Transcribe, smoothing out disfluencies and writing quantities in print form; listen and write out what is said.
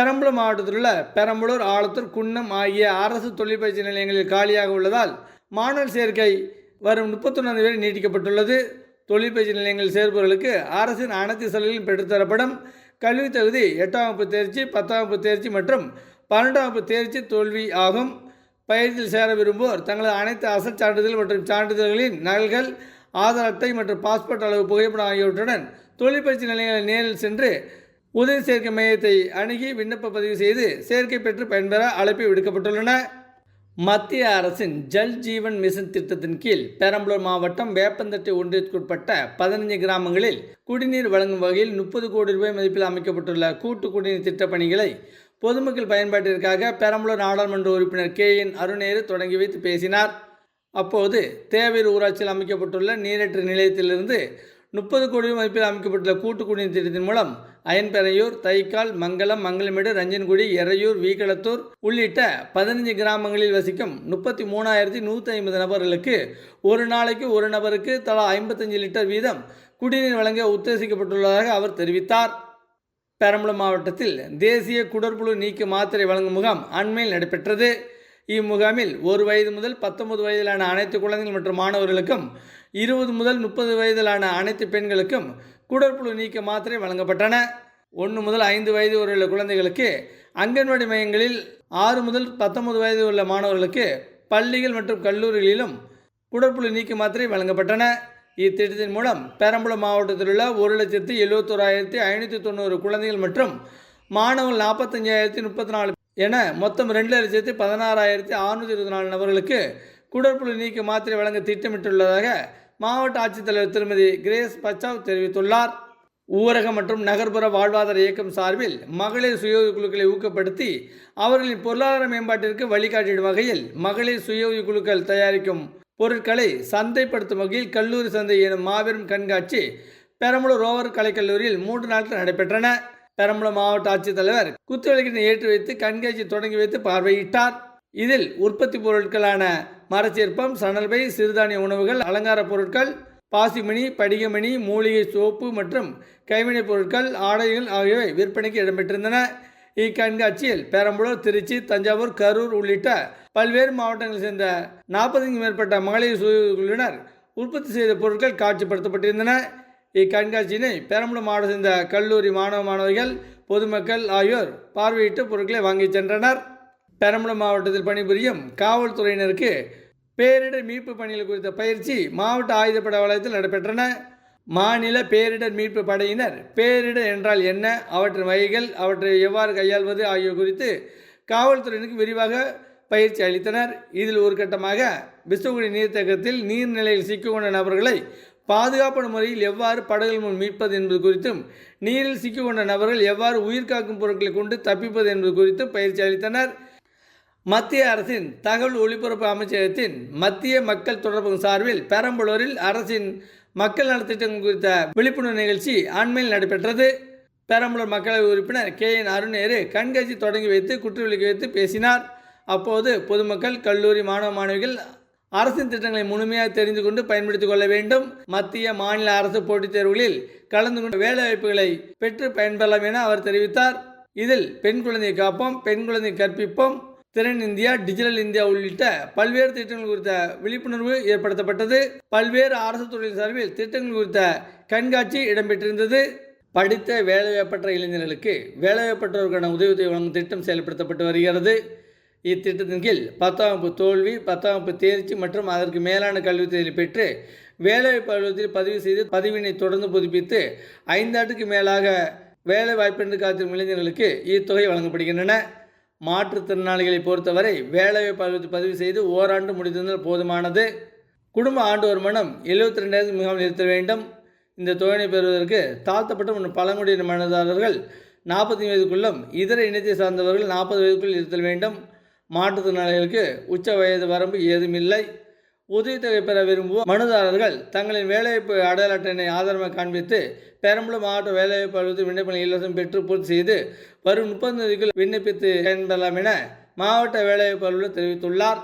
பெரம்பலூர் மாவட்டத்தில் உள்ள பெரம்பலூர், ஆலத்தூர், குன்னம் ஆகிய அரசு தொழிற்பயிற்சி நிலையங்களில் காலியாக உள்ளதால் மாணவர் சேர்க்கை வரும் 31 வரை நீட்டிக்கப்பட்டுள்ளது. தொழிற்பயிற்சி நிலையங்களில் சேர்ப்பவர்களுக்கு அரசின் அனைத்து சலுகைகளும் பெற்றுத்தரப்படும். கல்வி தகுதி 8ஆம் வகுப்பு தேர்ச்சி, 10ஆம் வகுப்பு தேர்ச்சி மற்றும் 12ஆம் வகுப்பு தேர்ச்சி தோல்வி ஆகும். பயிற்சியில் சேர விரும்புவோர் தங்களது அனைத்து அசல் சான்றிதழ் மற்றும் சான்றிதழ்களின் நகல்கள், ஆதார் அட்டை மற்றும் பாஸ்போர்ட் அளவு புகைப்படம் ஆகியவற்றுடன் தொழிற்பயிற்சி நிலையங்களில் நேரில் சென்று உதவி சேர்க்கை மையத்தை அணுகி விண்ணப்ப பதிவு செய்து சேர்க்கை பெற்று பயன்பெற அழைப்பு விடுக்கப்பட்டுள்ளன. மத்திய அரசின் ஜல் ஜீவன் மிஷன் திட்டத்தின் கீழ் பெரம்பலூர் மாவட்டம் வேப்பந்தட்டை ஒன்றியத்திற்குட்பட்ட 15 கிராமங்களில் குடிநீர் வழங்கும் வகையில் 30 கோடி ரூபாய் மதிப்பில் அமைக்கப்பட்டுள்ள கூட்டு குடிநீர் திட்டப் பணிகளை பொதுமக்கள் பயன்பாட்டிற்காக பெரம்பலூர் நாடாளுமன்ற உறுப்பினர் KN அருணேரு தொடங்கி வைத்து பேசினார். அப்போது தேவையூர் ஊராட்சியில் அமைக்கப்பட்டுள்ள நீரேற்று நிலையத்திலிருந்து 30 கோடி மதிப்பில் அமைக்கப்பட்டுள்ள கூட்டு குடிநீர் திட்டத்தின் மூலம் அயன்பெறையூர், தைக்கால், மங்கலம், மங்களமேடு, ரஞ்சன்குடி, எறையூர், வீகளத்தூர் உள்ளிட்ட 15 கிராமங்களில் வசிக்கும் 33,150 நபர்களுக்கு ஒரு நாளைக்கு ஒரு நபருக்கு தலா 55 லிட்டர் வீதம் குடிநீர் வழங்க உத்தேசிக்கப்பட்டுள்ளதாக அவர் தெரிவித்தார். பெரம்பலூர் மாவட்டத்தில் தேசிய குடற்புழு நீக்க மாத்திரை வழங்கும் முகாம் அண்மையில் நடைபெற்றது. இம்முகாமில் 1 வயது முதல் 19 வயதிலான அனைத்து குழந்தைகள் மற்றும் மாணவர்களுக்கும் 20 முதல் 30 வயதிலான அனைத்து பெண்களுக்கும் குடற்புழு நீக்க மாத்திரை வழங்கப்பட்டன. 1 முதல் 5 வயது உள்ள குழந்தைகளுக்கு அங்கன்வாடி மையங்களில், 6 முதல் 19 வயது உள்ள மாணவர்களுக்கு பள்ளிகள் மற்றும் கல்லூரிகளிலும் குடற்புழு நீக்க மாத்திரை வழங்கப்பட்டன. இத்திட்டத்தின் மூலம் பெரம்பலூர் மாவட்டத்தில் உள்ள 1,71,590 குழந்தைகள் மற்றும் மாணவர்கள் 45,034 என மொத்தம் 2,16,624 நபர்களுக்கு குடற்புழு நீக்க மாத்திரை வழங்க திட்டமிட்டுள்ளதாக மாவட்ட ஆட்சித்தலைவர் திருமதி கிரேஸ் பச்சாவ் தெரிவித்துள்ளார். ஊரக மற்றும் நகர்ப்புற வாழ்வாதார இயக்கம் சார்பில் மகளிர் சுய குழுக்களை ஊக்கப்படுத்தி அவர்களின் பொருளாதார மேம்பாட்டிற்கு வழிகாட்டிடும் வகையில் மகளிர் சுய குழுக்கள் தயாரிக்கும் பொருட்களை சந்தைப்படுத்தும் வகையில் கல்லூரி சந்தை எனும் மாபெரும் கண்காட்சி பெரம்பலூர் ரோவர் கலைக்கல்லூரியில் 3 நாட்கள் நடைபெற்றன. பெரம்பலூர் மாவட்ட ஆட்சித்தலைவர் குத்துவிளக்கினை ஏற்றி வைத்து கண்காட்சி தொடங்கி வைத்து பார்வையிட்டார். இதில் உற்பத்தி பொருட்களான மரச்சிற்பம், சணல்பை, சிறுதானிய உணவுகள், அலங்கார பொருட்கள், பாசிமணி, படிகமணி, மூலிகை சோப்பு மற்றும் கைவினைப் பொருட்கள், ஆடைகள் ஆகியவை விற்பனைக்கு இடம்பெற்றிருந்தன. இக்கண்காட்சியில் பெரம்பலூர், திருச்சி, தஞ்சாவூர், கரூர் உள்ளிட்ட பல்வேறு மாவட்டங்களை சேர்ந்த 40க்கும் மேற்பட்ட மகளிர் சுயகுழுவினர் உற்பத்தி செய்த பொருட்கள் காட்சிப்படுத்தப்பட்டிருந்தன. இக்கண்காட்சியினை பெரம்பலூர் மாவட்டம் சேர்ந்த கல்லூரி மாணவிகள், பொதுமக்கள் ஆகியோர் பார்வையிட்டு பொருட்களை வாங்கி சென்றனர். பெரம்பலூர் மாவட்டத்தில் பணிபுரியும் காவல்துறையினருக்கு பேரிடர் மீட்பு பணிகள் குறித்த பயிற்சி மாவட்ட ஆயுதப்படை வலயத்தில் நடைபெற்றன. மாநில பேரிடர் மீட்பு படையினர் பேரிடர் என்றால் என்ன, அவற்றின் வகைகள், அவற்றை எவ்வாறு கையாள்வது ஆகியோர் குறித்து காவல்துறையினருக்கு விரிவாக பயிற்சி அளித்தனர். இதில் ஒரு கட்டமாக விசுகுடி நீர்த்தேக்கத்தில் நீர்நிலையில் சிக்கிக்கொண்ட நபர்களை பாதுகாப்பான முறையில் எவ்வாறு படகுகள் முன் மீட்பது என்பது குறித்தும், நீரில் சிக்கிக்கொண்ட நபர்கள் எவ்வாறு உயிர்காக்கும் பொருட்களை கொண்டு தப்பிப்பது என்பது குறித்தும் பயிற்சி அளித்தனர். மத்திய அரசின் தகவல் ஒலிபரப்பு அமைச்சகத்தின் மத்திய மக்கள் தொடர்பு சார்பில் பெரம்பலூரில் அரசின் மக்கள் நலத்திட்டங்கள் குறித்த விழிப்புணர்வு நிகழ்ச்சி அண்மையில் நடைபெற்றது. பெரம்பலூர் மக்களவை உறுப்பினர் KN அருணேரு கண்காட்சி தொடங்கி வைத்து குற்றுவிளக்கு வைத்து பேசினார். அப்போது பொதுமக்கள், கல்லூரி மாணவ மாணவிகள் அரசின் திட்டங்களை முழுமையாக தெரிந்து கொண்டு பயன்படுத்திக் கொள்ள வேண்டும். மத்திய, மாநில அரசு போட்டித் தேர்வுகளில் கலந்து கொண்டு வேலைவாய்ப்புகளை பெற்று பயன்பெறலாம் என அவர் தெரிவித்தார். இதில் பெண் குழந்தை காப்போம், பெண் குழந்தை கற்பிப்போம், திறன் இந்தியா, டிஜிட்டல் இந்தியா உள்ளிட்ட பல்வேறு திட்டங்கள் குறித்த விழிப்புணர்வு ஏற்படுத்தப்பட்டது. பல்வேறு அரசு துறை சார்பில் திட்டங்கள் குறித்த கண்காட்சி இடம்பெற்றிருந்தது. படித்த வேலைவாய்ப்பற்ற இளைஞர்களுக்கு வேலைவாய்ப்பற்றோருக்கான உதவித்தொகை வழங்கும் திட்டம் செயல்படுத்தப்பட்டு வருகிறது. இத்திட்டத்தின் கீழ் 10ஆம் வகுப்பு தோல்வி, 10ஆம் வகுப்பு தேர்ச்சி மற்றும் அதற்கு மேலான கல்வித் தேர்வு பெற்று வேலைவாய்ப்பு அலுவலகத்தில் பதிவு செய்து பதிவினை தொடர்ந்து புதுப்பித்து 5 ஆண்டுக்கு மேலாக வேலை வாய்ப்பின்றி காத்திருக்கும் இளைஞர்களுக்கு இத்தொகை வழங்கப்படுகின்றன. மாற்றுத்திறனாளிகளை பொறுத்தவரை வேலைவாய்ப்பு அலுவலகத்தில் பதிவு செய்து ஓராண்டு முடித்திருந்தால் போதுமானது. குடும்ப ஆண்டு வருமானம் 72,000 மிகாமல் இருத்தல் வேண்டும். இந்த தொகையை பெறுவதற்கு தாழ்த்தப்பட்ட மற்றும் பழங்குடியின மனதாரர்கள் 40 வயதுக்குள்ளும், இதர இனத்தை சார்ந்தவர்கள் 40 வயதுக்குள் இருத்தல் வேண்டும். மாற்றுத்திறனாளிகளுக்கு உச்ச வயது வரம்பு ஏதுமில்லை. உதவித்தொகை பெற விரும்புவோர் மனுதாரர்கள் தங்களின் வேலைவாய்ப்பு அடையாள அட்டையினை ஆதாரமாக காண்பித்து பெரம்பலூர் மாவட்ட வேலைவாய்ப்பு அலுவலகத்தில் விண்ணப்பங்களை இலவசம் பெற்று பூர்த்தி செய்து வரும் 30 தேதிக்குள் விண்ணப்பித்து பயன்பெறலாம் என மாவட்ட வேலைவாய்ப்பு அலுவலர் தெரிவித்துள்ளார்.